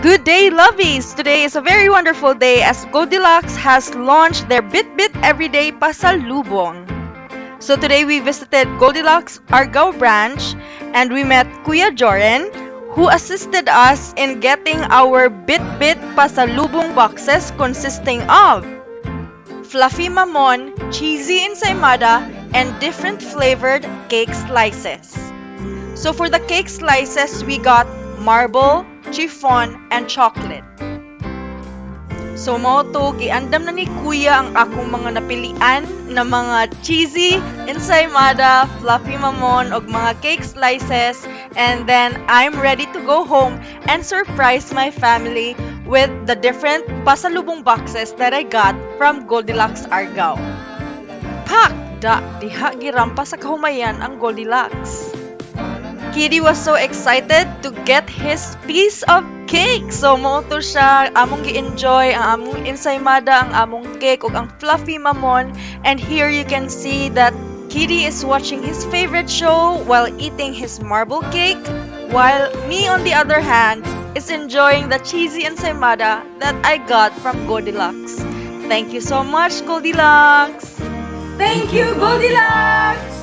Good day, lovies! Today is a very wonderful day as Goldilocks has launched their Bitbit Everyday Pasalubong. So today we visited Goldilocks Argao branch and we met Kuya Joren who assisted us in getting our Bitbit Pasalubong boxes consisting of fluffy mamon, cheesy ensaymada, and different flavored cake slices. So for the cake slices, we got marble, chiffon, and chocolate. So mo to, giandam na ni Kuya ang akong mga napilian na mga cheesy, ensaymada, fluffy mamon, og mga cake slices. And then I'm ready to go home and surprise my family with the different pasalubong boxes that I got from Goldilocks Argao. Pak! Diha girampa sa kahumayan ang Goldilocks. Kitty was so excited to get his piece of cake. So, mo to siya, among gi-enjoy, ang among ensaymada, ang among cake, ug ang fluffy mamon. And here you can see that Kitty is watching his favorite show while eating his marble cake, while me, on the other hand, is enjoying the cheesy ensaymada that I got from Goldilocks. Thank you so much, Goldilocks! Thank you, Goldilocks!